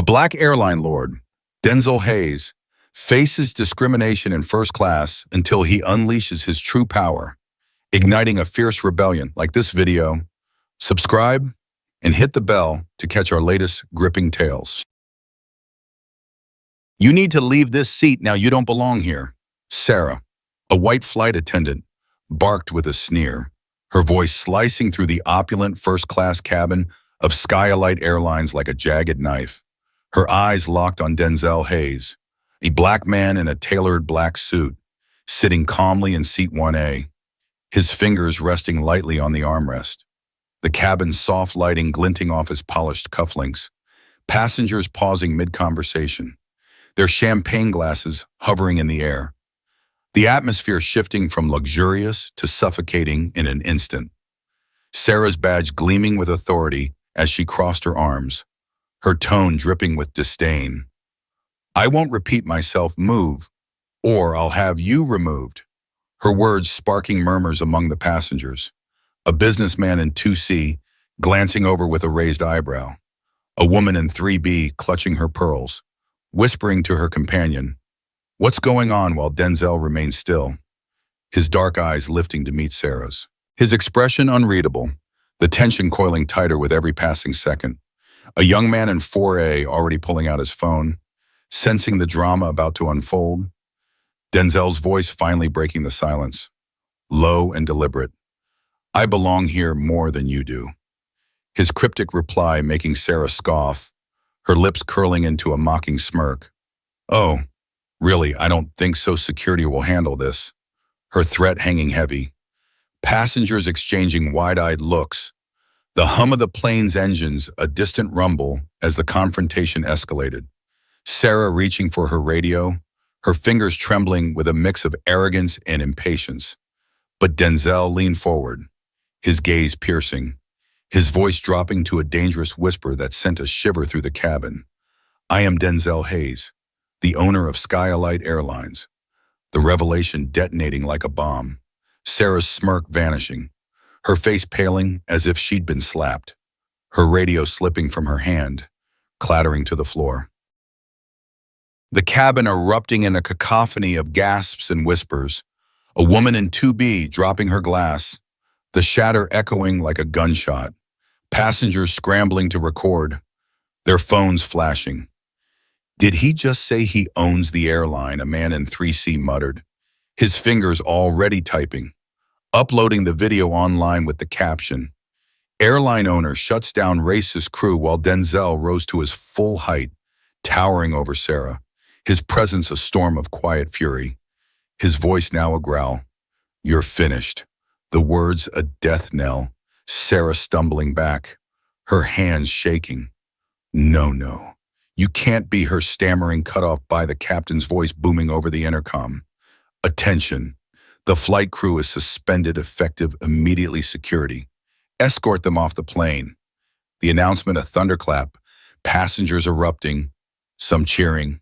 A black airline lord, Denzel Hayes, faces discrimination in first class until he unleashes his true power, igniting a fierce rebellion. Like this video, subscribe, and hit the bell to catch our latest gripping tales. You need to leave this seat now, you don't belong here. Sarah, a white flight attendant, barked with a sneer, her voice slicing through the opulent first-class cabin of Skylight Airlines like a jagged knife. Her eyes locked on Denzel Hayes, a black man in a tailored black suit, sitting calmly in seat 1A, his fingers resting lightly on the armrest, the cabin's soft lighting glinting off his polished cufflinks, passengers pausing mid-conversation, their champagne glasses hovering in the air, the atmosphere shifting from luxurious to suffocating in an instant. Sarah's badge gleaming with authority as she crossed her arms, her tone dripping with disdain. "I won't repeat myself, move, or I'll have you removed." Her words sparking murmurs among the passengers. A businessman in 2C glancing over with a raised eyebrow. A woman in 3B clutching her pearls, whispering to her companion, "What's going on?" while Denzel remained still, his dark eyes lifting to meet Sarah's. His expression unreadable, the tension coiling tighter with every passing second. A young man in 4A already pulling out his phone, sensing the drama about to unfold. Denzel's voice finally breaking the silence, low and deliberate. "I belong here more than you do." His cryptic reply making Sarah scoff, her lips curling into a mocking smirk. "Oh, really, I don't think so. Security will handle this." Her threat hanging heavy. Passengers exchanging wide-eyed looks. The hum of the plane's engines a distant rumble as the confrontation escalated. Sarah reaching for her radio, her fingers trembling with a mix of arrogance and impatience. But Denzel leaned forward, his gaze piercing, his voice dropping to a dangerous whisper that sent a shiver through the cabin. "I am Denzel Hayes, the owner of Skylight Airlines." The revelation detonating like a bomb, Sarah's smirk vanishing, her face paling as if she'd been slapped, her radio slipping from her hand, clattering to the floor. The cabin erupting in a cacophony of gasps and whispers, a woman in 2B dropping her glass, the shatter echoing like a gunshot, passengers scrambling to record, their phones flashing. "Did he just say he owns the airline?" a man in 3C muttered, his fingers already typing, uploading the video online with the caption, "Airline owner shuts down racist crew," while Denzel rose to his full height, towering over Sarah, his presence a storm of quiet fury, his voice now a growl. "You're finished." The words a death knell, Sarah stumbling back, her hands shaking. No. You can't be," her stammering cut off by the captain's voice booming over the intercom. "Attention. The flight crew is suspended effective immediately. Security. Escort them off the plane." The announcement a thunderclap, passengers erupting, some cheering.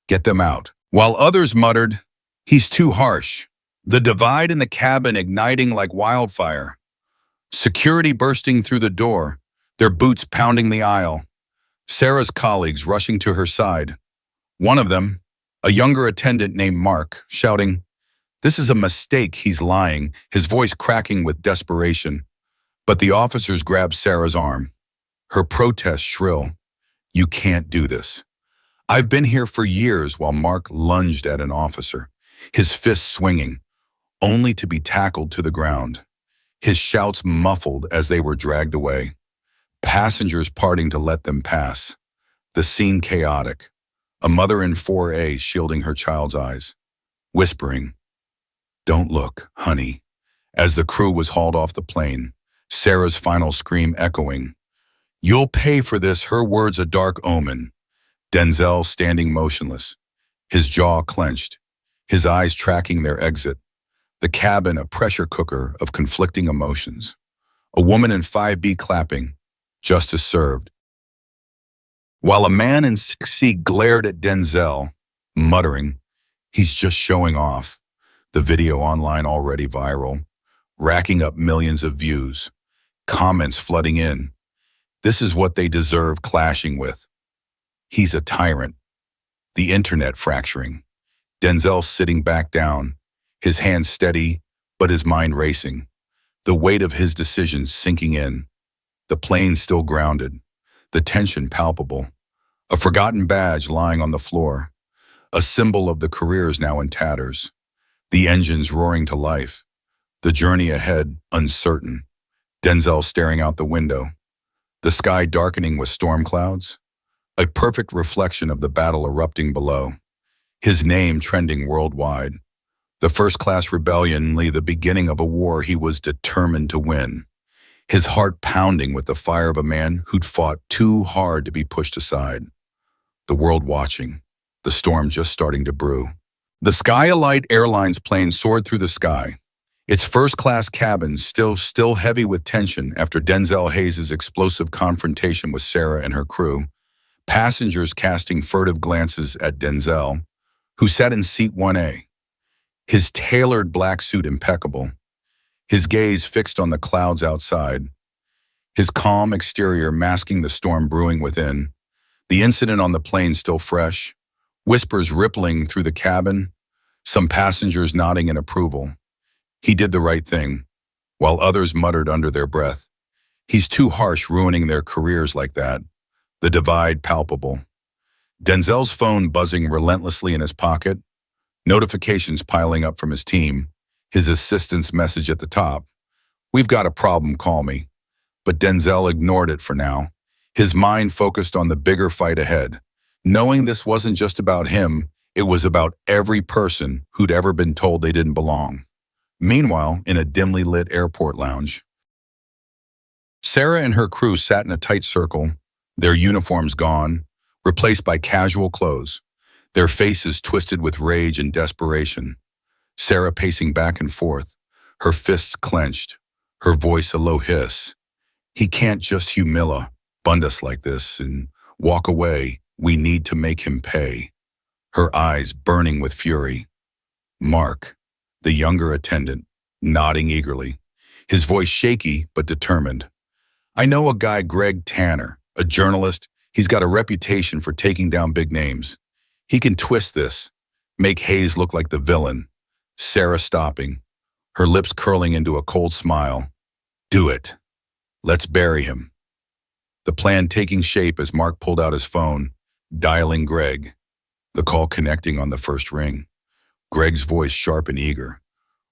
"Get them out." While others muttered, "He's too harsh." The divide in the cabin igniting like wildfire. Security bursting through the door, their boots pounding the aisle. Sarah's colleagues rushing to her side. One of them, a younger attendant named Mark, shouting, "This is a mistake, he's lying," his voice cracking with desperation. But the officers grabbed Sarah's arm, her protest shrill. "You can't do this." "I've been here for years," while Mark lunged at an officer, his fists swinging, only to be tackled to the ground, his shouts muffled as they were dragged away. Passengers parting to let them pass. The scene chaotic, a mother in 4A shielding her child's eyes, whispering, "Don't look, honey," as the crew was hauled off the plane, Sarah's final scream echoing, "You'll pay for this," her words a dark omen. Denzel standing motionless, his jaw clenched, his eyes tracking their exit, the cabin a pressure cooker of conflicting emotions. A woman in 5B clapping, justice served. While a man in 6C glared at Denzel, muttering, "He's just showing off." The video online already viral, racking up millions of views, comments flooding in. "This is what they deserve," clashing with, He's a tyrant. The internet fracturing. Denzel sitting back down, his hands steady, but his mind racing. The weight of his decisions sinking in. The plane still grounded. The tension palpable. A forgotten badge lying on the floor. A symbol of the careers now in tatters. The engines roaring to life. The journey ahead uncertain. Denzel staring out the window. The sky darkening with storm clouds. A perfect reflection of the battle erupting below. His name trending worldwide. The first-class rebellion lay the beginning of a war he was determined to win. His heart pounding with the fire of a man who'd fought too hard to be pushed aside. The world watching. The storm just starting to brew. The Skyalite Airlines plane soared through the sky. Its first-class cabin still heavy with tension after Denzel Hayes' explosive confrontation with Sarah and her crew. Passengers casting furtive glances at Denzel, who sat in seat 1A. His tailored black suit impeccable. His gaze fixed on the clouds outside. His calm exterior masking the storm brewing within. The incident on the plane still fresh. Whispers rippling through the cabin. Some passengers nodding in approval. He did the right thing, while others muttered under their breath. He's too harsh ruining their careers like that. The divide palpable. Denzel's phone buzzing relentlessly in his pocket. Notifications piling up from his team. His assistant's message at the top. "We've got a problem, call me." But Denzel ignored it for now. His mind focused on the bigger fight ahead. Knowing this wasn't just about him, it was about every person who'd ever been told they didn't belong. Meanwhile, in a dimly lit airport lounge, Sarah and her crew sat in a tight circle, their uniforms gone, replaced by casual clothes, their faces twisted with rage and desperation. Sarah pacing back and forth, her fists clenched, her voice a low hiss. "He can't just bund us like this and walk away. We need to make him pay." Her eyes burning with fury. Mark, the younger attendant, nodding eagerly, his voice shaky but determined. "I know a guy, Greg Tanner, a journalist. He's got a reputation for taking down big names. He can twist this, make Hayes look like the villain." Sarah stopping, her lips curling into a cold smile. "Do it. Let's bury him." The plan taking shape as Mark pulled out his phone, dialing Greg. The call connecting on the first ring. Greg's voice sharp and eager.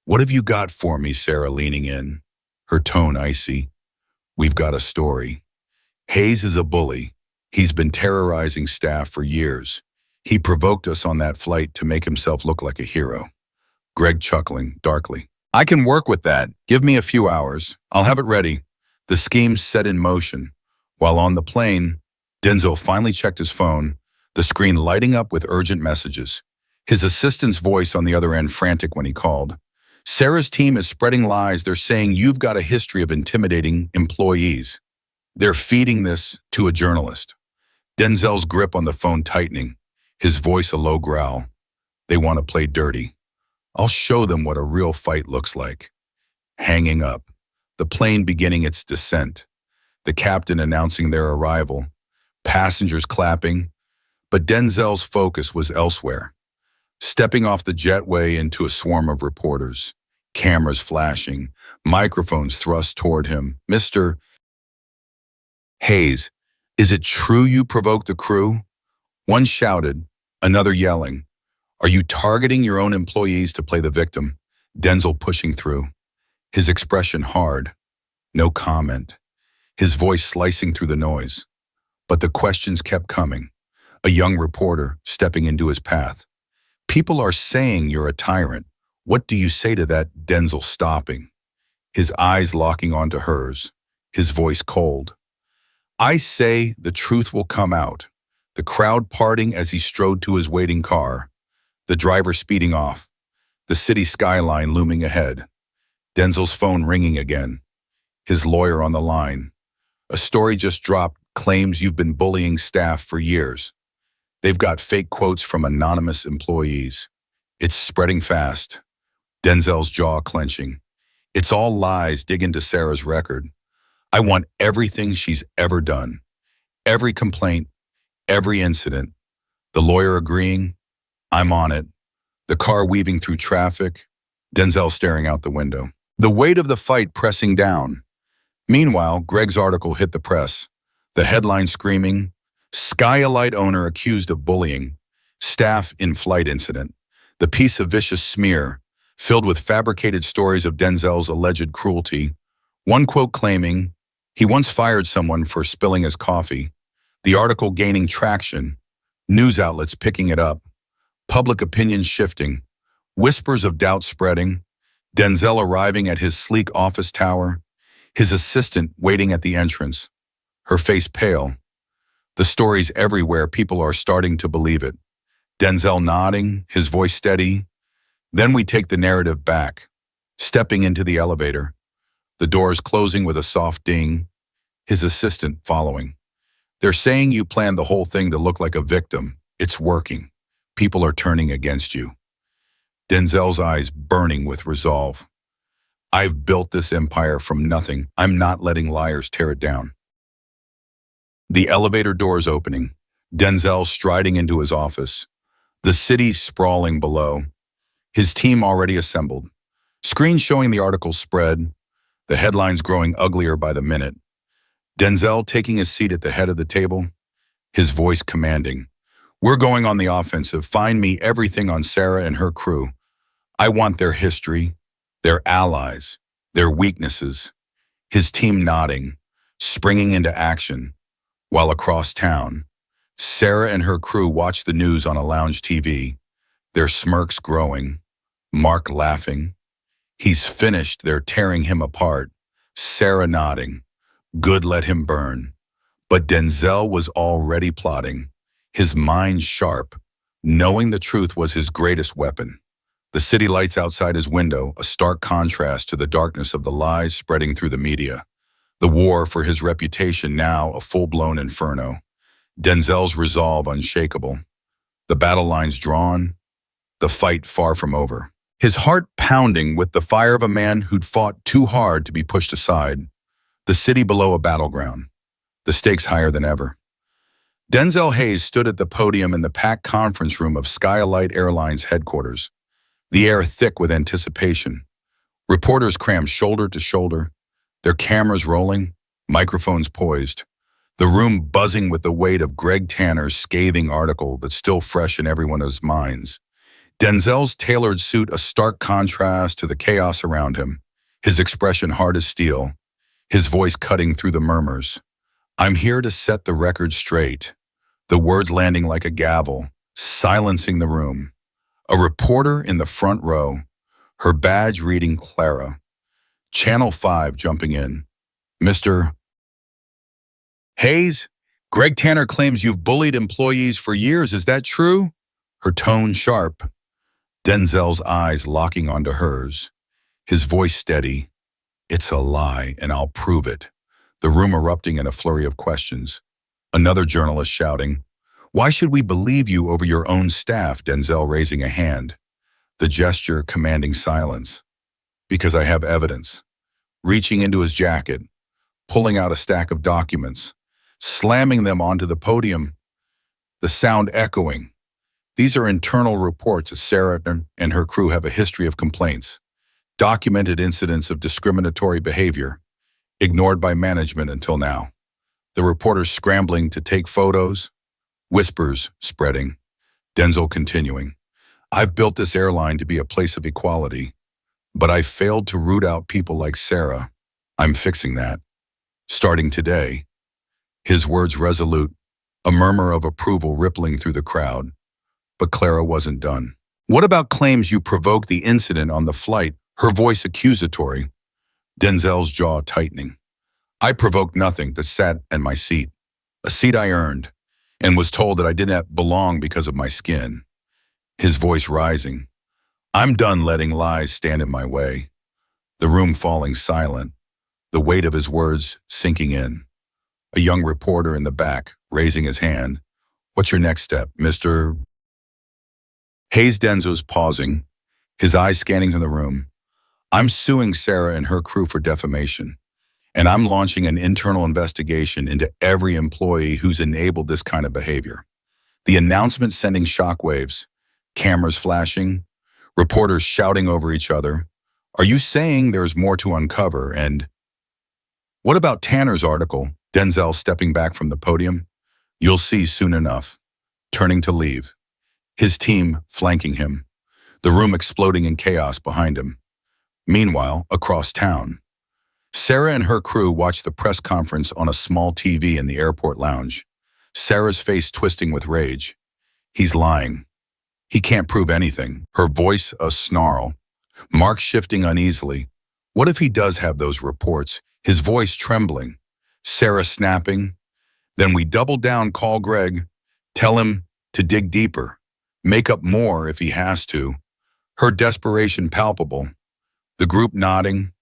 "What have you got for me?" Sarah leaning in, her tone icy. "We've got a story. Hayes is a bully. He's been terrorizing staff for years. He provoked us on that flight to make himself look like a hero." Greg chuckling darkly. "I can work with that. Give me a few hours. I'll have it ready." The scheme set in motion. While on the plane, Denzel finally checked his phone, the screen lighting up with urgent messages. His assistant's voice on the other end frantic when he called. "Sarah's team is spreading lies. They're saying you've got a history of intimidating employees. They're feeding this to a journalist." Denzel's grip on the phone tightening, his voice a low growl. "They want to play dirty. I'll show them what a real fight looks like." Hanging up, the plane beginning its descent, the captain announcing their arrival, passengers clapping, but Denzel's focus was elsewhere. Stepping off the jetway into a swarm of reporters, cameras flashing, microphones thrust toward him. "Mr. Hayes, is it true you provoked the crew?" One shouted, another yelling. "Are you targeting your own employees to play the victim?" Denzel pushing through, his expression hard. No comment, his voice slicing through the noise. But the questions kept coming. A young reporter stepping into his path. "People are saying you're a tyrant. What do you say to that?" Denzel stopping, his eyes locking onto hers, his voice cold. "I say the truth will come out." The crowd parting as he strode to his waiting car, the driver speeding off, the city skyline looming ahead. Denzel's phone ringing again, his lawyer on the line. "A story just dropped, claims you've been bullying staff for years. They've got fake quotes from anonymous employees. It's spreading fast." Denzel's jaw clenching. "It's all lies. Dig into Sarah's record. I want everything she's ever done. Every complaint, Every incident. The lawyer agreeing, I'm on it. The car weaving through traffic, Denzel staring out the window. The weight of the fight pressing down. Meanwhile, Greg's article hit the press. The headline screaming, Skyalite owner accused of bullying, staff in flight incident. The piece a vicious smear, filled with fabricated stories of Denzel's alleged cruelty. One quote claiming, he once fired someone for spilling his coffee. The article gaining traction, news outlets picking it up, public opinion shifting, whispers of doubt spreading, Denzel arriving at his sleek office tower, his assistant waiting at the entrance, her face pale. The stories everywhere, people are starting to believe it. Denzel nodding, his voice steady. Then we take the narrative back, stepping into the elevator, the doors closing with a soft ding, his assistant following. They're saying you planned the whole thing to look like a victim. It's working. People are turning against you. Denzel's eyes burning with resolve. I've built this empire from nothing. I'm not letting liars tear it down. The elevator doors opening. Denzel striding into his office. The city sprawling below. His team already assembled. Screen showing the article spread. The headlines growing uglier by the minute. Denzel taking his seat at the head of the table. His voice commanding. We're going on the offensive. Find me everything on Sarah and her crew. I want their history, their allies, their weaknesses. His team nodding, springing into action. While across town, Sarah and her crew watch the news on a lounge TV, their smirks growing, Mark laughing. He's finished, they're tearing him apart. Sarah nodding, good, let him burn. But Denzel was already plotting, his mind sharp, knowing the truth was his greatest weapon. The city lights outside his window, a stark contrast to the darkness of the lies spreading through the media. The war for his reputation now a full-blown inferno. Denzel's resolve unshakable. The battle lines drawn, the fight far from over. His heart pounding with the fire of a man who'd fought too hard to be pushed aside. The city below a battleground, the stakes higher than ever. Denzel Hayes stood at the podium in the packed conference room of Skyalite Airlines headquarters, the air thick with anticipation. Reporters crammed shoulder to shoulder, their cameras rolling, microphones poised, the room buzzing with the weight of Greg Tanner's scathing article that's still fresh in everyone's minds. Denzel's tailored suit a stark contrast to the chaos around him, his expression hard as steel, his voice cutting through the murmurs. I'm here to set the record straight, the words landing like a gavel, silencing the room. A reporter in the front row, her badge reading Clara. Channel 5 jumping in. Mr. Hayes, Greg Tanner claims you've bullied employees for years. Is that true? Her tone sharp. Denzel's eyes locking onto hers. His voice steady. It's a lie, and I'll prove it. The room erupting in a flurry of questions. Another journalist shouting, why should we believe you over your own staff? Denzel raising a hand. The gesture commanding silence. Because I have evidence. Reaching into his jacket, pulling out a stack of documents, slamming them onto the podium, the sound echoing. These are internal reports as Sarah and her crew have a history of complaints, documented incidents of discriminatory behavior, ignored by management until now. The reporters scrambling to take photos, whispers spreading, Denzel continuing. I've built this airline to be a place of equality, but I failed to root out people like Sarah. I'm fixing that. Starting today. His words resolute, a murmur of approval rippling through the crowd. But Clara wasn't done. What about claims you provoked the incident on the flight? Her voice accusatory. Denzel's jaw tightening. I provoked nothing that sat in my seat. A seat I earned, and was told that I didn't belong because of my skin. His voice rising. I'm done letting lies stand in my way. The room falling silent, the weight of his words sinking in. A young reporter in the back, raising his hand. What's your next step, Mr. Hayes? Denzel's pausing, his eyes scanning the room. I'm suing Sarah and her crew for defamation. And I'm launching an internal investigation into every employee who's enabled this kind of behavior. The announcement sending shockwaves, cameras flashing, reporters shouting over each other. Are you saying there's more to uncover? And what about Tanner's article? Denzel stepping back from the podium. You'll see soon enough. Turning to leave. His team flanking him. The room exploding in chaos behind him. Meanwhile, across town, Sarah and her crew watch the press conference on a small TV in the airport lounge. Sarah's face twisting with rage. He's lying. He can't prove anything. Her voice a snarl. Mark shifting uneasily. What if he does have those reports? His voice trembling. Sarah snapping. Then we double down, call Greg. Tell him to dig deeper. Make up more if he has to. Her desperation palpable. The group nodding.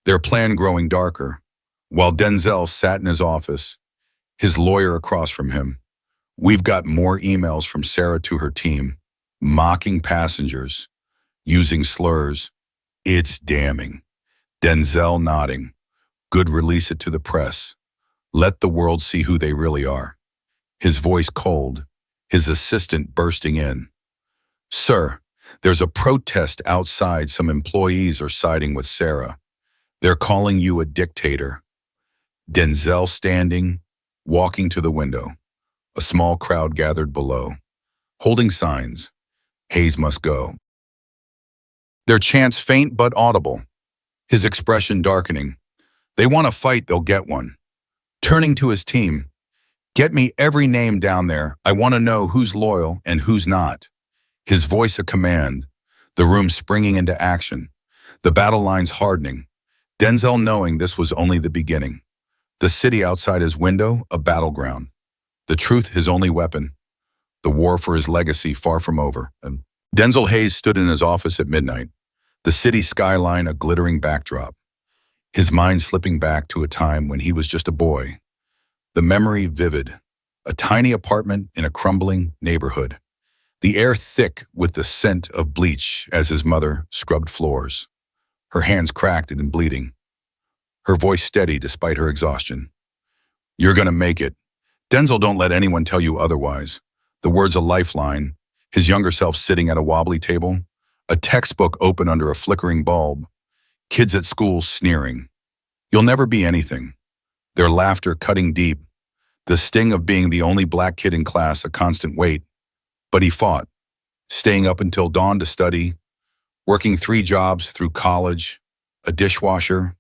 Their plan growing darker. While Denzel sat in his office, his lawyer across from him. We've got more emails from Sarah to her team, mocking passengers, using slurs. It's damning. Denzel nodding. Good, release it to the press. Let the world see who they really are. His voice cold, his assistant bursting in. Sir, there's a protest outside. Some employees are siding with Sarah. They're calling you a dictator. Denzel standing, walking to the window. A small crowd gathered below, holding signs. Hayes must go. Their chants faint but audible. His expression darkening. They want a fight, they'll get one. Turning to his team. Get me every name down there. I want to know who's loyal and who's not. His voice a command. The room springing into action. The battle lines hardening. Denzel knowing this was only the beginning. The city outside his window, a battleground. The truth his only weapon. The war for his legacy far from over. And Denzel Hayes stood in his office at midnight. The city skyline a glittering backdrop. His mind slipping back to a time when he was just a boy. The memory vivid. A tiny apartment in a crumbling neighborhood. The air thick with the scent of bleach as his mother scrubbed floors. Her hands cracked and bleeding. Her voice steady despite her exhaustion. You're gonna make it. Denzel, don't let anyone tell you otherwise. The words a lifeline. His younger self sitting at a wobbly table. A textbook open under a flickering bulb. Kids at school sneering. You'll never be anything. Their laughter cutting deep. The sting of being the only black kid in class a constant weight. But he fought, staying up until dawn to study, working 3 jobs through college, a dishwasher,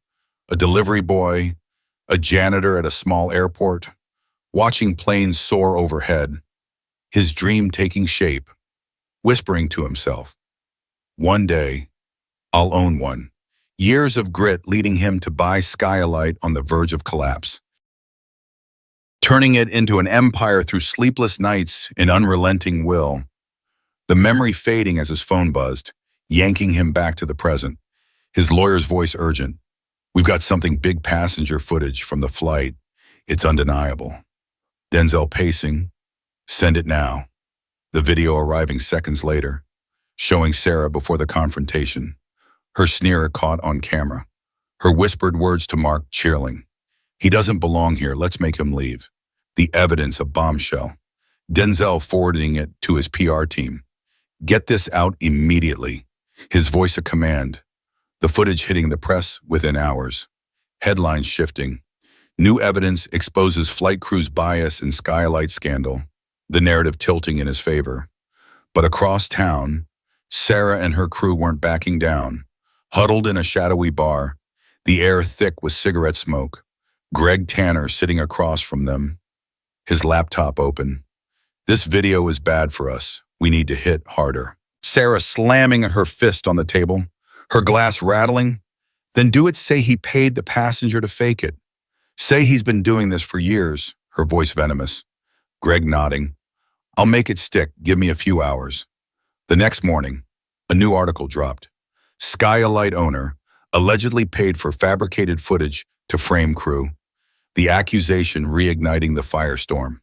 a delivery boy, a janitor at a small airport, watching planes soar overhead, his dream taking shape, whispering to himself, one day, I'll own one. Years of grit leading him to buy Skylight on the verge of collapse, turning it into an empire through sleepless nights and unrelenting will. The memory fading as his phone buzzed, yanking him back to the present. His lawyer's voice urgent. We've got something big, passenger footage from the flight. It's undeniable. Denzel pacing. Send it now. The video arriving seconds later, showing Sarah before the confrontation. Her sneer caught on camera. Her whispered words to Mark chilling. He doesn't belong here. Let's make him leave. The evidence a bombshell. Denzel forwarding it to his PR team. Get this out immediately. His voice a command. The footage hitting the press within hours. Headlines shifting. New evidence exposes flight crew's bias in Skylight scandal. The narrative tilting in his favor. But across town, Sarah and her crew weren't backing down. Huddled in a shadowy bar, the air thick with cigarette smoke. Greg Tanner sitting across from them, his laptop open. This video is bad for us. We need to hit harder. Sarah slamming her fist on the table, her glass rattling. Then do it, say he paid the passenger to fake it. Say he's been doing this for years, her voice venomous. Greg nodding. I'll make it stick, give me a few hours. The next morning, a new article dropped. Skylight owner allegedly paid for fabricated footage to frame crew. The accusation reigniting the firestorm.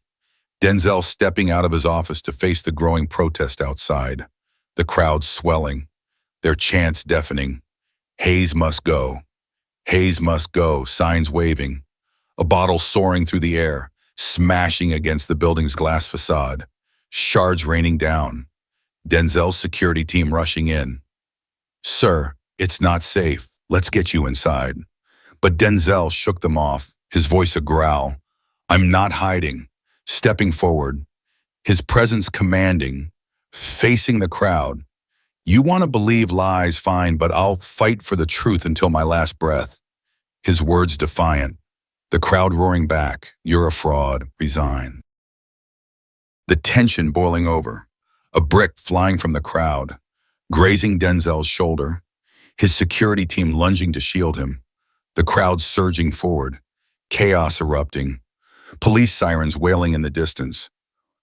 Denzel stepping out of his office to face the growing protest outside. The crowd swelling, their chants deafening. Hayes must go. Hayes must go, signs waving. A bottle soaring through the air, smashing against the building's glass facade. Shards raining down. Denzel's security team rushing in. Sir, it's not safe. Let's get you inside. But Denzel shook them off, his voice a growl. I'm not hiding. Stepping forward, his presence commanding, facing the crowd. You want to believe lies, fine, but I'll fight for the truth until my last breath. His words defiant. The crowd roaring back. You're a fraud. Resign. The tension boiling over. A brick flying from the crowd, grazing Denzel's shoulder. His security team lunging to shield him. The crowd surging forward. Chaos erupting. Police sirens wailing in the distance.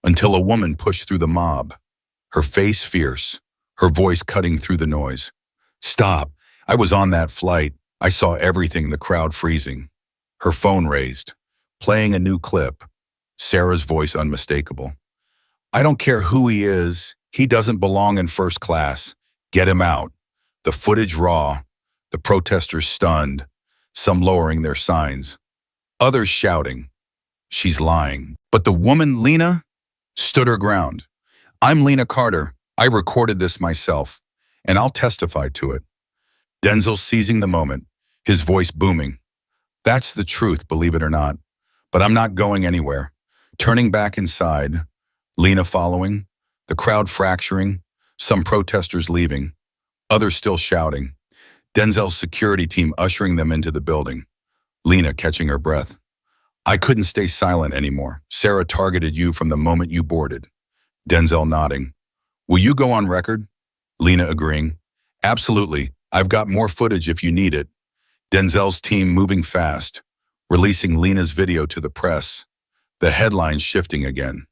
Until a woman pushed through the mob. Her face fierce. Her voice cutting through the noise. Stop. I was on that flight. I saw everything, the crowd freezing. Her phone raised. Playing a new clip. Sarah's voice unmistakable. I don't care who he is. He doesn't belong in first class. Get him out. The footage raw. The protesters stunned. Some lowering their signs. Others shouting. She's lying. But the woman, Lena, stood her ground. I'm Lena Carter. I recorded this myself, and I'll testify to it. Denzel seizing the moment, his voice booming. That's the truth, believe it or not. But I'm not going anywhere. Turning back inside, Lena following, the crowd fracturing, some protesters leaving, others still shouting. Denzel's security team ushering them into the building. Lena catching her breath. I couldn't stay silent anymore. Sarah targeted you from the moment you boarded. Denzel nodding. Will you go on record? Lena agreeing. Absolutely. I've got more footage if you need it. Denzel's team moving fast, releasing Lena's video to the press. The headlines shifting again.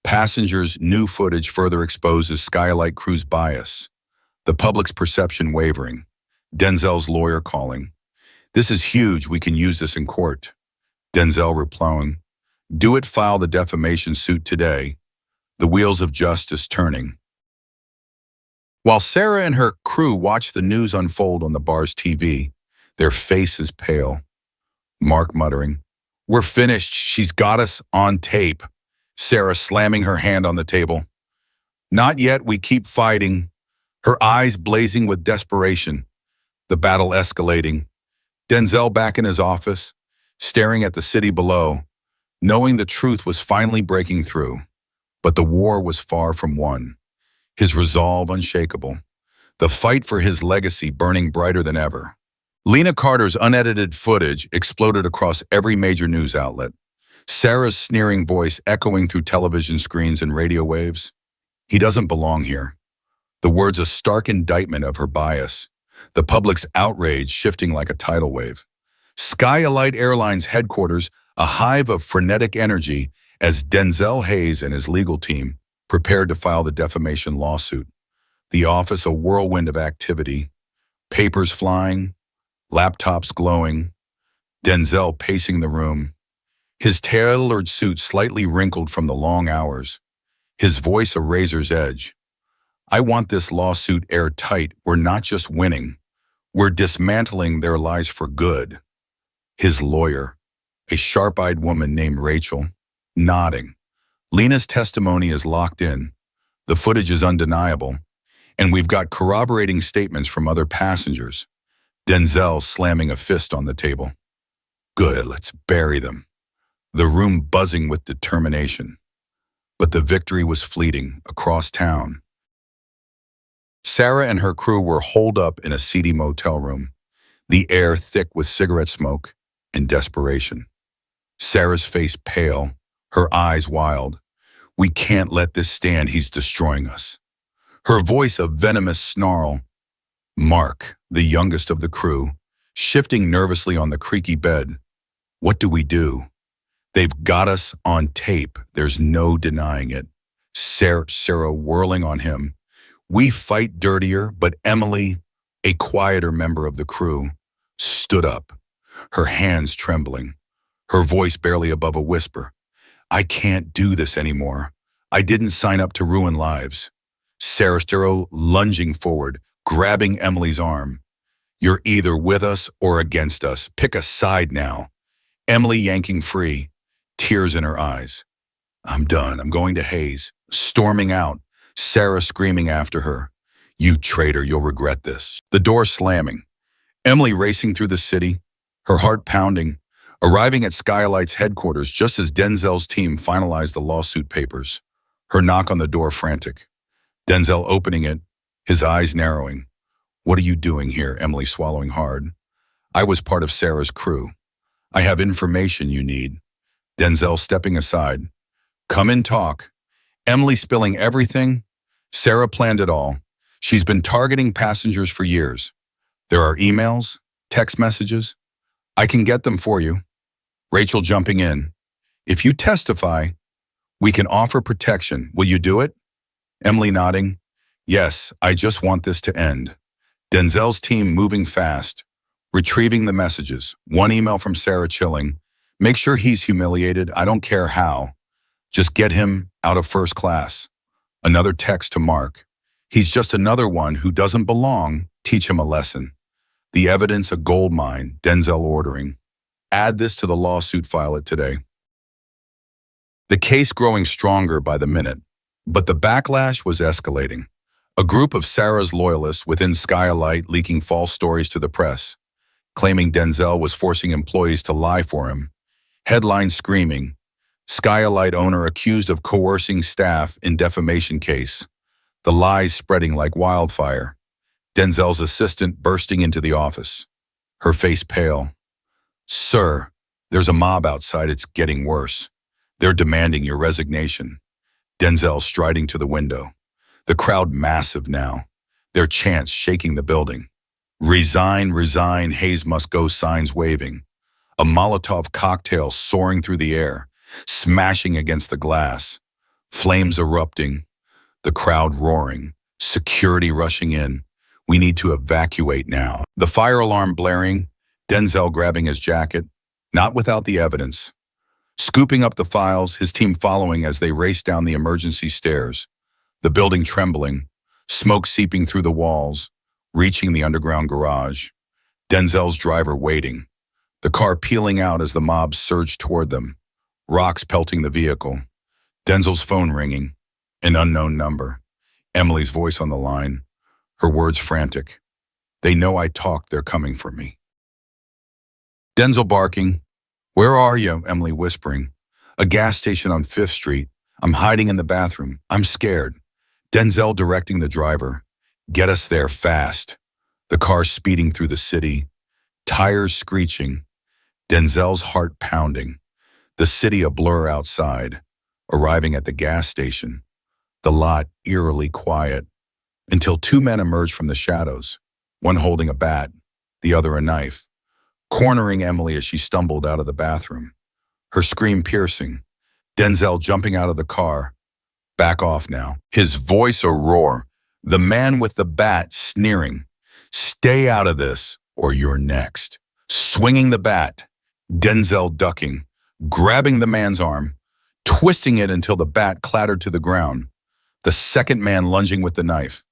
Passengers' new footage further exposes Skylight crew's bias. The public's perception wavering. Denzel's lawyer calling. This is huge. We can use this in court. Denzel replying. Do it. File the defamation suit today. The wheels of justice turning. While Sarah and her crew watch the news unfold on the bar's TV, their faces pale. Mark muttering, We're finished. She's got us on tape. Sarah slamming her hand on the table. Not yet. We keep fighting. Her eyes blazing with desperation. The battle escalating. Denzel back in his office, staring at the city below, knowing the truth was finally breaking through. But the war was far from won. His resolve unshakable. The fight for his legacy burning brighter than ever. Lena Carter's unedited footage exploded across every major news outlet. Sarah's sneering voice echoing through television screens and radio waves. He doesn't belong here. The words a stark indictment of her bias. The public's outrage shifting like a tidal wave. Skylight Airlines headquarters, a hive of frenetic energy as Denzel Hayes and his legal team prepared to file the defamation lawsuit. The office a whirlwind of activity. Papers flying, laptops glowing. Denzel pacing the room. His tailored suit slightly wrinkled from the long hours. His voice a razor's edge. I want this lawsuit airtight. We're not just winning. We're dismantling their lies for good. His lawyer, a sharp-eyed woman named Rachel, nodding. Lena's testimony is locked in. The footage is undeniable. And we've got corroborating statements from other passengers. Denzel slamming a fist on the table. Good, let's bury them. The room buzzing with determination. But the victory was fleeting across town. Sarah and her crew were holed up in a seedy motel room, the air thick with cigarette smoke and desperation. Sarah's face pale, her eyes wild. We can't let this stand. He's destroying us. Her voice a venomous snarl. Mark, the youngest of the crew, shifting nervously on the creaky bed. What do we do? They've got us on tape. There's no denying it. Sarah whirling on him. We fight dirtier, but Emily, a quieter member of the crew, stood up, her hands trembling, her voice barely above a whisper. I can't do this anymore. I didn't sign up to ruin lives. Sarah lunging forward, grabbing Emily's arm. You're either with us or against us. Pick a side now. Emily yanking free, tears in her eyes. I'm done. I'm going to Hayes. Storming out, Sarah screaming after her. You traitor, you'll regret this. The door slamming. Emily racing through the city, her heart pounding, arriving at Skylight's headquarters just as Denzel's team finalized the lawsuit papers. Her knock on the door frantic. Denzel opening it, his eyes narrowing. What are you doing here? Emily swallowing hard. I was part of Sarah's crew. I have information you need. Denzel stepping aside. Come and talk. Emily spilling everything. Sarah planned it all. She's been targeting passengers for years. There are emails, text messages. I can get them for you. Rachel jumping in. If you testify, we can offer protection. Will you do it? Emily nodding. Yes, I just want this to end. Denzel's team moving fast, retrieving the messages. One email from Sarah chilling. Make sure he's humiliated. I don't care how. Just get him out of first class. Another text to Mark. He's just another one who doesn't belong. Teach him a lesson. The evidence a gold mine. Denzel ordering. Add this to the lawsuit, file it today. The case growing stronger by the minute, but the backlash was escalating. A group of Sarah's loyalists within Skylight leaking false stories to the press, claiming Denzel was forcing employees to lie for him. Headlines screaming, Skylight owner accused of coercing staff in defamation case. The lies spreading like wildfire. Denzel's assistant bursting into the office, her face pale. Sir, there's a mob outside. It's getting worse. They're demanding your resignation. Denzel striding to the window. The crowd massive now, their chants shaking the building. Resign, resign, Hayes must go signs waving. A Molotov cocktail soaring through the air, smashing against the glass. Flames erupting, the crowd roaring, security rushing in. We need to evacuate now. The fire alarm blaring, Denzel grabbing his jacket, not without the evidence. Scooping up the files, his team following as they race down the emergency stairs. The building trembling, smoke seeping through the walls, reaching the underground garage. Denzel's driver waiting, the car peeling out as the mob surged toward them, rocks pelting the vehicle. Denzel's phone ringing, an unknown number. Emily's voice on the line, her words frantic. They know I talked, they're coming for me. Denzel barking. Where are you? Emily whispering. A gas station on 5th Street. I'm hiding in the bathroom. I'm scared. Denzel directing the driver. Get us there fast. The car speeding through the city. Tires screeching. Denzel's heart pounding. The city a blur outside. Arriving at the gas station. The lot eerily quiet. Until two men emerge from the shadows. One holding a bat, the other a knife. Cornering Emily as she stumbled out of the bathroom. Her scream piercing. Denzel jumping out of the car. Back off now. His voice a roar. The man with the bat sneering. Stay out of this, or you're next. Swinging the bat. Denzel ducking. Grabbing the man's arm. Twisting it until the bat clattered to the ground. The second man lunging with the knife.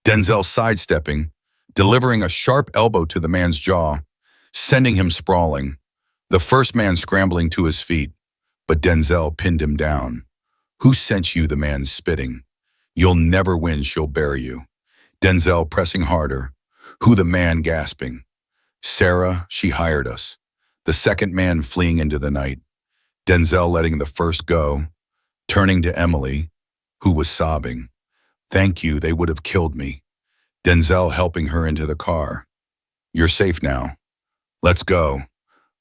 Denzel sidestepping. Delivering a sharp elbow to the man's jaw. Sending him sprawling. The first man scrambling to his feet. But Denzel pinned him down. Who sent you? The man spitting. You'll never win, she'll bury you. Denzel pressing harder. Who? The man gasping. Sarah, she hired us. The second man fleeing into the night. Denzel letting the first go. Turning to Emily, who was sobbing. Thank you, they would have killed me. Denzel helping her into the car. You're safe now. Let's go.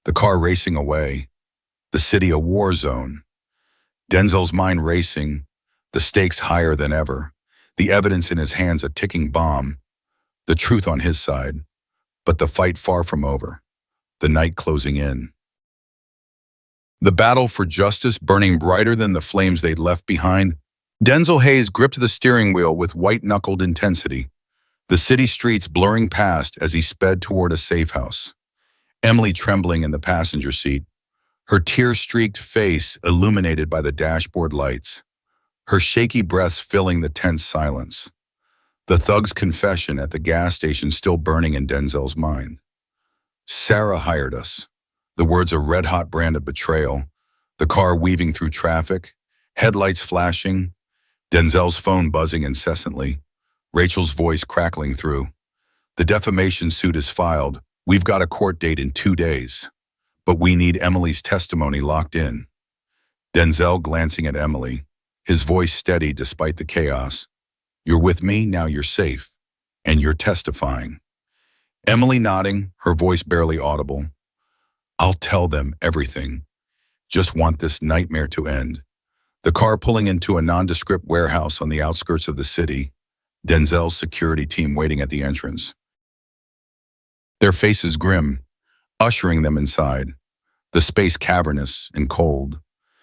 The car racing away. The city a war zone. Denzel's mind racing, the stakes higher than ever. The evidence in his hands a ticking bomb. The truth on his side. But the fight far from over. The night closing in. The battle for justice burning brighter than the flames they'd left behind. Denzel Hayes gripped the steering wheel with white-knuckled intensity. The city streets blurring past as he sped toward a safe house. Emily trembling in the passenger seat, her tear-streaked face illuminated by the dashboard lights, her shaky breaths filling the tense silence. The thug's confession at the gas station still burning in Denzel's mind. Sarah hired us. The words a red-hot brand of betrayal. The car weaving through traffic, headlights flashing, Denzel's phone buzzing incessantly, Rachel's voice crackling through. The defamation suit is filed. We've got a court date in 2 days. But we need Emily's testimony locked in. Denzel glancing at Emily, his voice steady despite the chaos. You're with me, now you're safe. And you're testifying. Emily nodding, her voice barely audible. I'll tell them everything. Just want this nightmare to end. The car pulling into a nondescript warehouse on the outskirts of the city. Denzel's security team waiting at the entrance. Their faces grim, ushering them inside. The space cavernous and cold.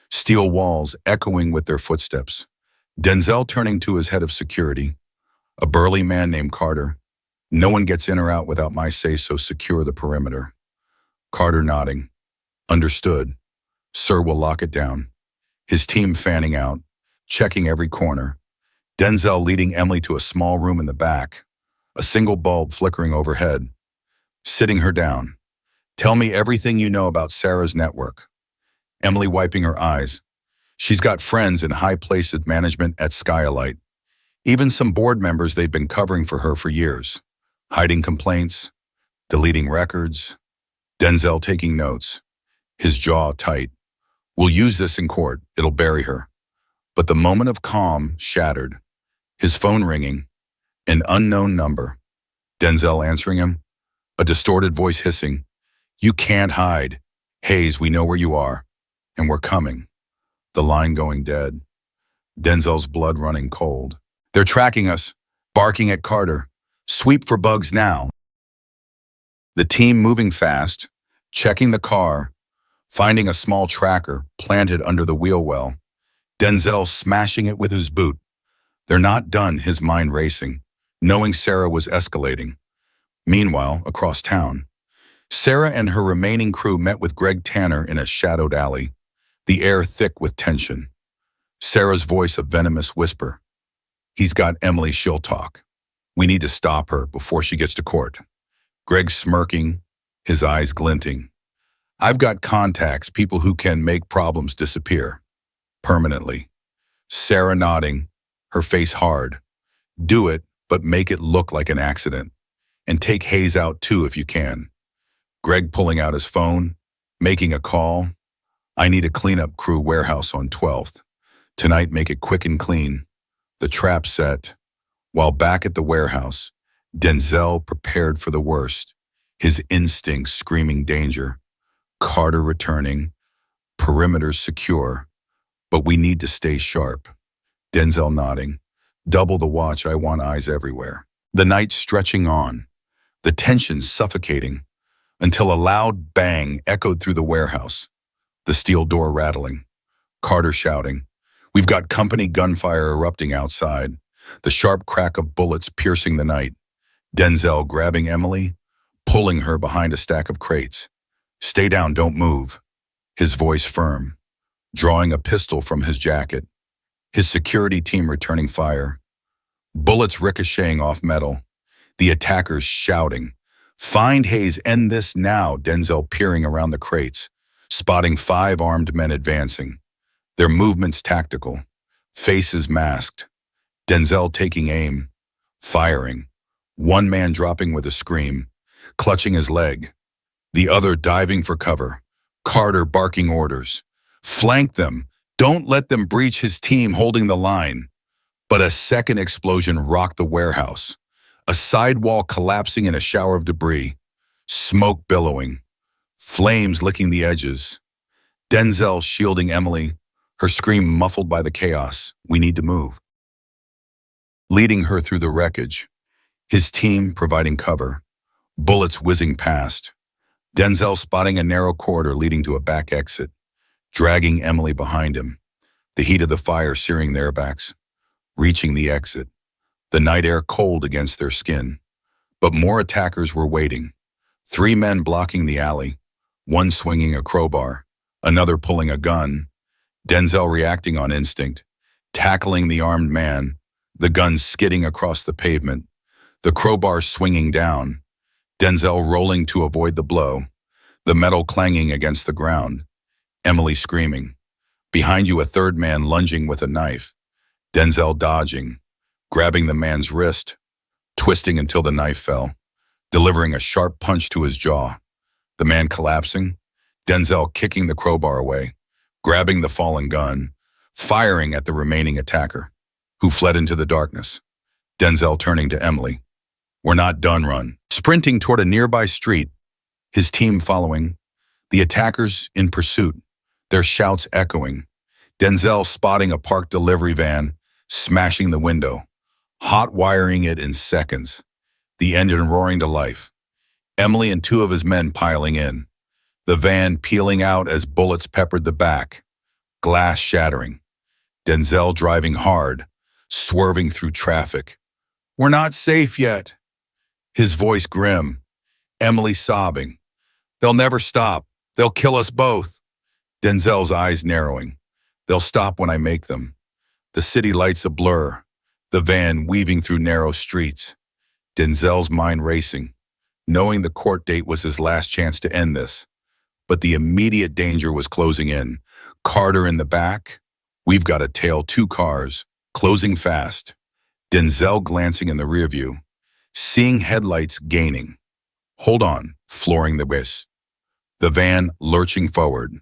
Steel walls echoing with their footsteps. Denzel turning to his head of security. A burly man named Carter. No one gets in or out without my say, so secure the perimeter. Carter nodding. Understood. Sir will lock it down. His team fanning out, checking every corner. Denzel leading Emily to a small room in the back. A single bulb flickering overhead. Sitting her down. Tell me everything you know about Sarah's network. Emily wiping her eyes. She's got friends in high places management at Skylight. Even some board members they've been covering for her for years. Hiding complaints, deleting records. Denzel taking notes, his jaw tight. We'll use this in court, it'll bury her. But the moment of calm shattered. His phone ringing, an unknown number. Denzel answering him, a distorted voice hissing. You can't hide. Hayes, we know where you are. And we're coming. The line going dead. Denzel's blood running cold. They're tracking us, barking at Carter. Sweep for bugs now. The team moving fast, checking the car, finding a small tracker planted under the wheel well. Denzel smashing it with his boot. They're not done, his mind racing, knowing Sarah was escalating. Meanwhile, across town, Sarah and her remaining crew met with Greg Tanner in a shadowed alley, the air thick with tension. Sarah's voice a venomous whisper. He's got Emily, she'll talk. We need to stop her before she gets to court. Greg smirking, his eyes glinting. I've got contacts, people who can make problems disappear. Permanently. Sarah nodding, her face hard. Do it, but make it look like an accident. And take Hayes out too if you can. Greg pulling out his phone, making a call. I need a cleanup crew warehouse on 12th. Tonight make it quick and clean. The trap set. While back at the warehouse, Denzel prepared for the worst, his instincts screaming danger. Carter returning, perimeter secure, but we need to stay sharp. Denzel nodding, double the watch, I want eyes everywhere. The night stretching on, the tension suffocating, until a loud bang echoed through the warehouse, the steel door rattling. Carter shouting, we've got company gunfire erupting outside. The sharp crack of bullets piercing the night. Denzel grabbing Emily, pulling her behind a stack of crates. Stay down, don't move. His voice firm, drawing a pistol from his jacket. His security team returning fire. Bullets ricocheting off metal. The attackers shouting. Find Hayes, end this now. Denzel peering around the crates, spotting 5 armed men advancing. Their movements tactical, faces masked. Denzel taking aim, firing. One man dropping with a scream, clutching his leg. The other diving for cover. Carter barking orders. Flank them. Don't let them breach, his team holding the line. But a second explosion rocked the warehouse. A sidewall collapsing in a shower of debris. Smoke billowing. Flames licking the edges. Denzel shielding Emily, her scream muffled by the chaos. We need to move. Leading her through the wreckage, his team providing cover, bullets whizzing past, Denzel spotting a narrow corridor leading to a back exit, dragging Emily behind him, the heat of the fire searing their backs, reaching the exit, the night air cold against their skin. But more attackers were waiting, 3 men blocking the alley, one swinging a crowbar, another pulling a gun, Denzel reacting on instinct, tackling the armed man, the gun skidding across the pavement, the crowbar swinging down, Denzel rolling to avoid the blow, the metal clanging against the ground, Emily screaming. Behind you, a third man lunging with a knife, Denzel dodging, grabbing the man's wrist, twisting until the knife fell, delivering a sharp punch to his jaw. The man collapsing, Denzel kicking the crowbar away, grabbing the fallen gun, firing at the remaining attacker, who fled into the darkness. Denzel turning to Emily. We're not done, run. Sprinting toward a nearby street, his team following, the attackers in pursuit, their shouts echoing. Denzel spotting a parked delivery van, smashing the window, hot wiring it in seconds, the engine roaring to life. Emily and two of his men piling in, the van peeling out as bullets peppered the back, glass shattering. Denzel driving hard, swerving through traffic. We're not safe yet. His voice grim, Emily sobbing. They'll never stop. They'll kill us both. Denzel's eyes narrowing. They'll stop when I make them. The city lights a blur, the van weaving through narrow streets. Denzel's mind racing, knowing the court date was his last chance to end this. But the immediate danger was closing in. Carter in the back. We've got to tail two cars, closing fast. Denzel glancing in the rearview, seeing headlights gaining. Hold on, flooring the whiz. The van lurching forward,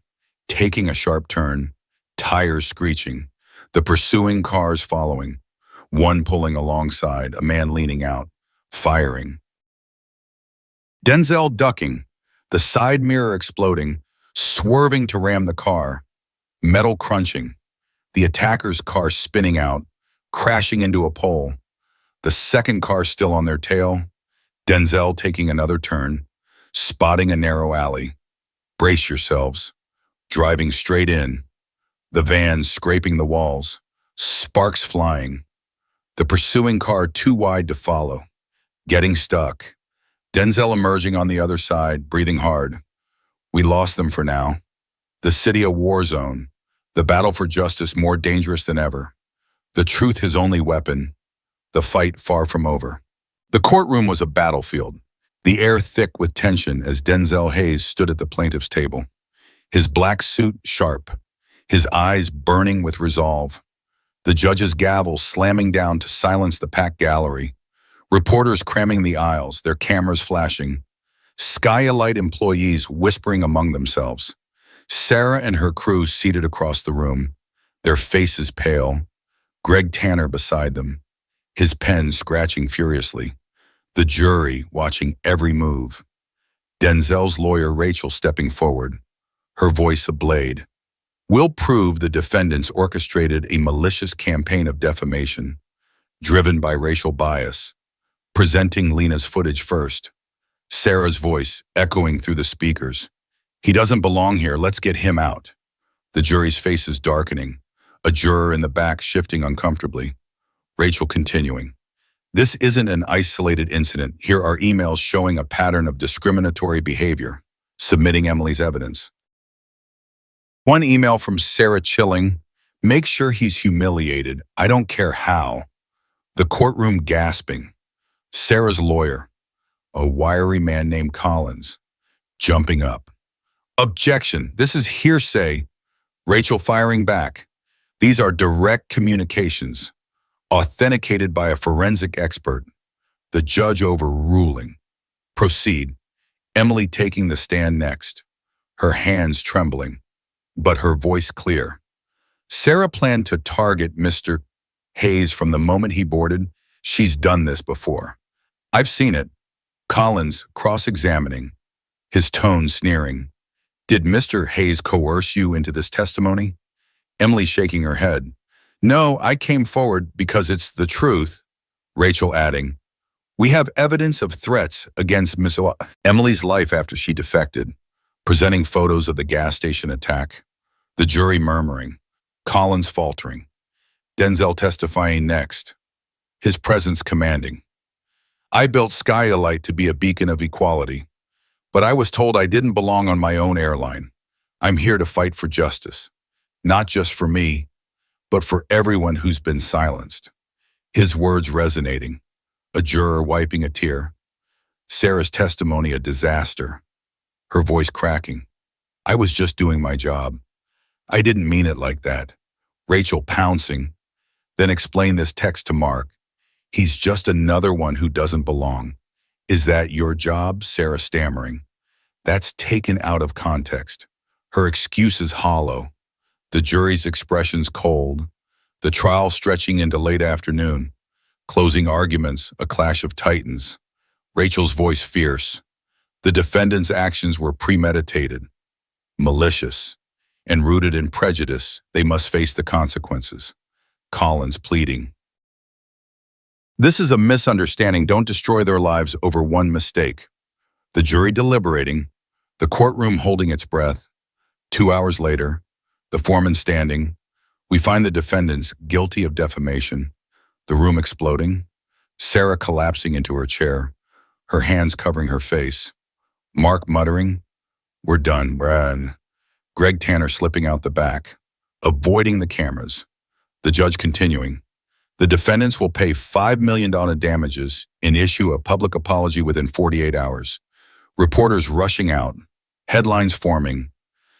taking a sharp turn, tires screeching, the pursuing cars following, one pulling alongside, a man leaning out, firing. Denzel ducking, the side mirror exploding, swerving to ram the car, metal crunching, the attacker's car spinning out, crashing into a pole, the second car still on their tail, Denzel taking another turn, spotting a narrow alley. Brace yourselves, driving straight in, the van scraping the walls, sparks flying, the pursuing car too wide to follow, getting stuck. Denzel emerging on the other side, breathing hard. We lost them for now. The city a war zone, the battle for justice more dangerous than ever. The truth his only weapon, the fight far from over. The courtroom was a battlefield, the air thick with tension as Denzel Hayes stood at the plaintiff's table, his black suit sharp, his eyes burning with resolve. The judge's gavel slamming down to silence the packed gallery, reporters cramming the aisles, their cameras flashing, Skylight employees whispering among themselves. Sarah and her crew seated across the room, their faces pale, Greg Tanner beside them, his pen scratching furiously, the jury watching every move. Denzel's lawyer Rachel stepping forward, her voice a blade. We'll prove the defendants orchestrated a malicious campaign of defamation, driven by racial bias. Presenting Lena's footage first. Sarah's voice echoing through the speakers. He doesn't belong here, let's get him out. The jury's faces darkening, a juror in the back shifting uncomfortably. Rachel continuing. This isn't an isolated incident. Here are emails showing a pattern of discriminatory behavior, submitting Emily's evidence. One email from Sarah chilling. Make sure he's humiliated. I don't care how. The courtroom gasping. Sarah's lawyer, a wiry man named Collins, jumping up. Objection. This is hearsay. Rachel firing back. These are direct communications, authenticated by a forensic expert. The judge overruling. Proceed. Emily taking the stand next, her hands trembling, but her voice clear. Sarah planned to target Mr. Hayes from the moment he boarded. She's done this before. I've seen it. Collins cross-examining, his tone sneering. Did Mr. Hayes coerce you into this testimony? Emily shaking her head. No, I came forward because it's the truth. Rachel adding, we have evidence of threats against Miss Emily's life after she defected, presenting photos of the gas station attack. The jury murmuring, Collins faltering. Denzel testifying next, his presence commanding. I built Skylight to be a beacon of equality, but I was told I didn't belong on my own airline. I'm here to fight for justice, not just for me, but for everyone who's been silenced. His words resonating, a juror wiping a tear. Sarah's testimony a disaster, her voice cracking. I was just doing my job. I didn't mean it like that. Rachel pouncing, then explain this text to Mark. He's just another one who doesn't belong. Is that your job? Sarah stammering. That's taken out of context. Her excuses hollow. The jury's expressions cold. The trial stretching into late afternoon. Closing arguments, a clash of titans. Rachel's voice fierce. The defendant's actions were premeditated, malicious, and rooted in prejudice. They must face the consequences. Collins pleading. This is a misunderstanding. Don't destroy their lives over one mistake. The jury deliberating, the courtroom holding its breath. 2 hours later, the foreman standing. We find the defendants guilty of defamation. The room exploding. Sarah collapsing into her chair, her hands covering her face. Mark muttering, "We're done, Brad." Greg Tanner slipping out the back, avoiding the cameras. The judge continuing. The defendants will pay $5 million damages and issue a public apology within 48 hours. Reporters rushing out, headlines forming.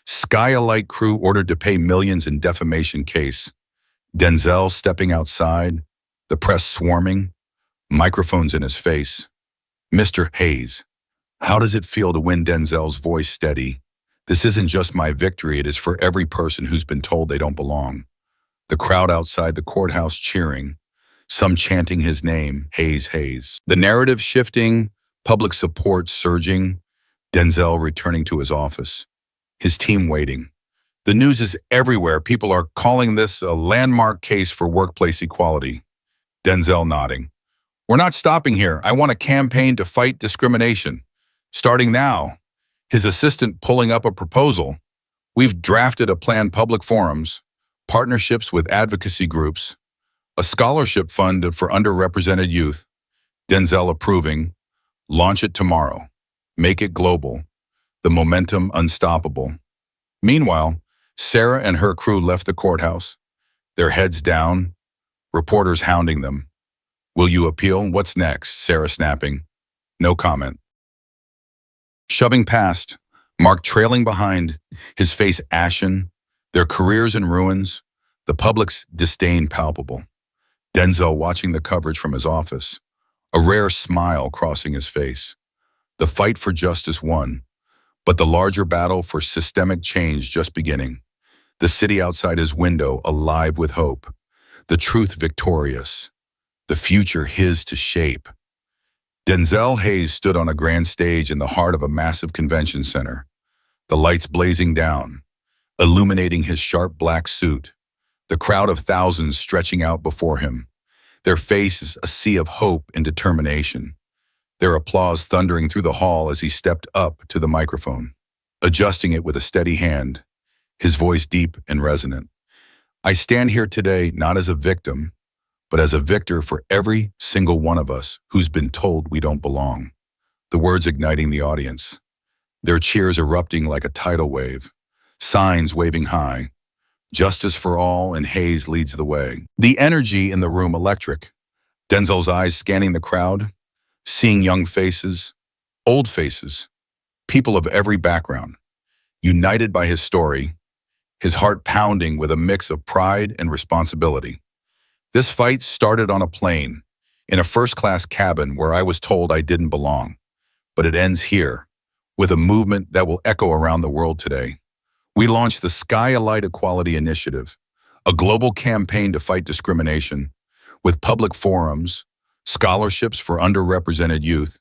Skylight crew ordered to pay millions in defamation case. Denzel stepping outside, the press swarming, microphones in his face. Mr. Hayes, how does it feel to win? Denzel's voice steady. This isn't just my victory, it is for every person who's been told they don't belong. The crowd outside the courthouse cheering, some chanting his name, Hayes, Hayes. The narrative shifting, public support surging, Denzel returning to his office, his team waiting. The news is everywhere. People are calling this a landmark case for workplace equality. Denzel nodding. We're not stopping here. I want a campaign to fight discrimination. Starting now. His assistant pulling up a proposal. We've drafted a plan, public forums, partnerships with advocacy groups, a scholarship fund for underrepresented youth. Denzel approving. Launch it tomorrow. Make it global. The momentum unstoppable. Meanwhile, Sarah and her crew left the courthouse, their heads down, reporters hounding them. Will you appeal? What's next? Sarah snapping. No comment. Shoving past, Mark trailing behind, his face ashen, their careers in ruins, the public's disdain palpable. Denzel watching the coverage from his office, a rare smile crossing his face. The fight for justice won, but the larger battle for systemic change just beginning. The city outside his window alive with hope. The truth victorious. The future his to shape. Denzel Hayes stood on a grand stage in the heart of a massive convention center, the lights blazing down, illuminating his sharp black suit, the crowd of thousands stretching out before him, their faces a sea of hope and determination, their applause thundering through the hall as he stepped up to the microphone, adjusting it with a steady hand, his voice deep and resonant. I stand here today not as a victim, but as a victor for every single one of us who's been told we don't belong. The words igniting the audience, their cheers erupting like a tidal wave, signs waving high. Justice for all, and Hayes leads the way. The energy in the room electric. Denzel's eyes scanning the crowd, seeing young faces, old faces, people of every background, united by his story, his heart pounding with a mix of pride and responsibility. This fight started on a plane, in a first-class cabin where I was told I didn't belong. But it ends here, with a movement that will echo around the world today. We launched the Sky Alight Equality Initiative, a global campaign to fight discrimination, with public forums, scholarships for underrepresented youth,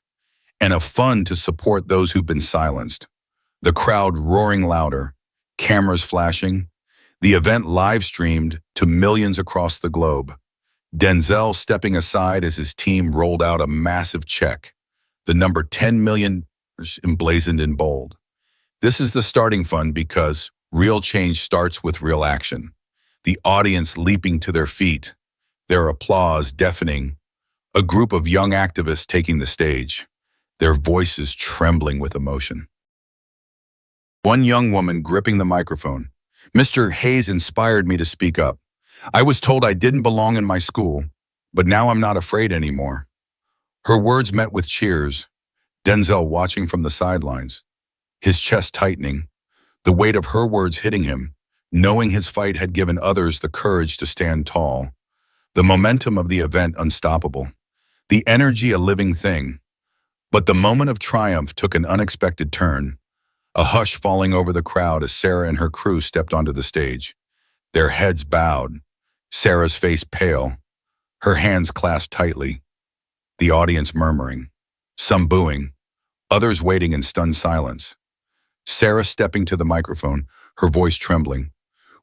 and a fund to support those who've been silenced. The crowd roaring louder, cameras flashing, the event live-streamed to millions across the globe. Denzel stepping aside as his team rolled out a massive check, the number $10 million emblazoned in bold. This is the starting fund because real change starts with real action. The audience leaping to their feet, their applause deafening, a group of young activists taking the stage, their voices trembling with emotion. One young woman gripping the microphone. Mr. Hayes inspired me to speak up. I was told I didn't belong in my school, But now I'm not afraid anymore. Her words met with cheers, Denzel watching from the sidelines, his chest tightening, the weight of her words hitting him, knowing his fight had given others the courage to stand tall, the momentum of the event unstoppable, the energy a living thing. But the moment of triumph took an unexpected turn, a hush falling over the crowd as Sarah and her crew stepped onto the stage. Their heads bowed, Sarah's face pale, her hands clasped tightly, the audience murmuring, some booing, others waiting in stunned silence. Sarah stepping to the microphone, her voice trembling.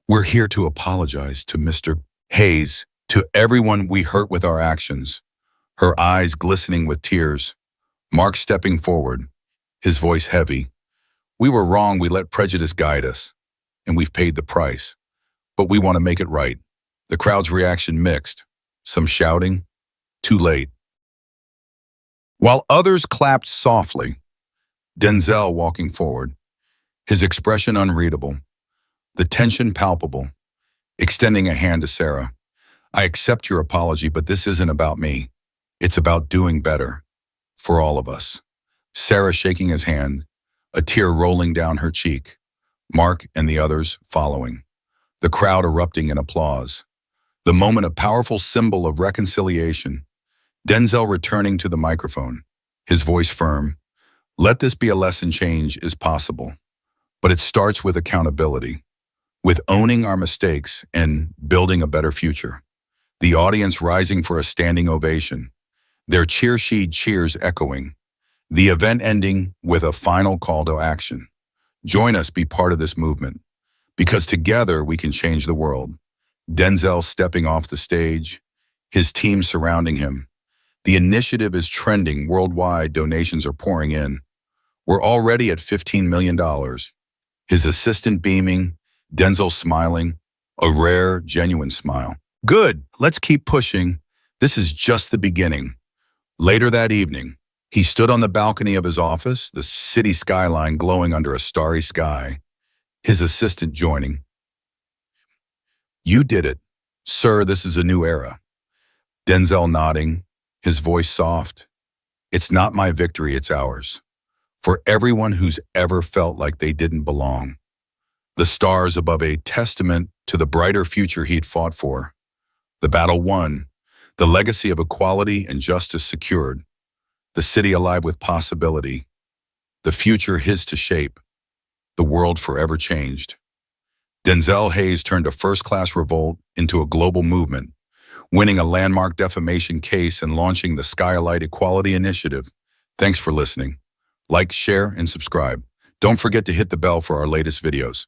"We're here to apologize to Mr. Hayes, to everyone we hurt with our actions." Her eyes glistening with tears. Mark stepping forward, his voice heavy. "We were wrong, we let prejudice guide us, and we've paid the price. But we want to make it right." The crowd's reaction mixed, some shouting, "Too late." While others clapped softly, Denzel walking forward, his expression unreadable, the tension palpable, extending a hand to Sarah. "I accept your apology, but this isn't about me. It's about doing better. For all of us." Sarah shaking his hand, a tear rolling down her cheek, Mark and the others following, the crowd erupting in applause. The moment a powerful symbol of reconciliation, Denzel returning to the microphone, his voice firm. "Let this be a lesson: change is possible. But it starts with accountability, with owning our mistakes and building a better future." The audience rising for a standing ovation, their cheer sheet cheers echoing, the event ending with a final call to action. Join us, be part of this movement, because together we can change the world. Denzel stepping off the stage, his team surrounding him. The initiative is trending worldwide, donations are pouring in. We're already at $15 million. His assistant beaming, Denzel smiling, a rare, genuine smile. "Good, let's keep pushing. This is just the beginning." Later that evening, he stood on the balcony of his office, the city skyline glowing under a starry sky, his assistant joining. "You did it. Sir, this is a new era." Denzel nodding, his voice soft. "It's not my victory, it's ours. For everyone who's ever felt like they didn't belong." The stars above, a testament to the brighter future he'd fought for. The battle won, the legacy of equality and justice secured, the city alive with possibility, the future his to shape, the world forever changed. Denzel Hayes turned a first-class revolt into a global movement, winning a landmark defamation case and launching the Skylight Equality Initiative. Thanks for listening. Like, share, and subscribe. Don't forget to hit the bell for our latest videos.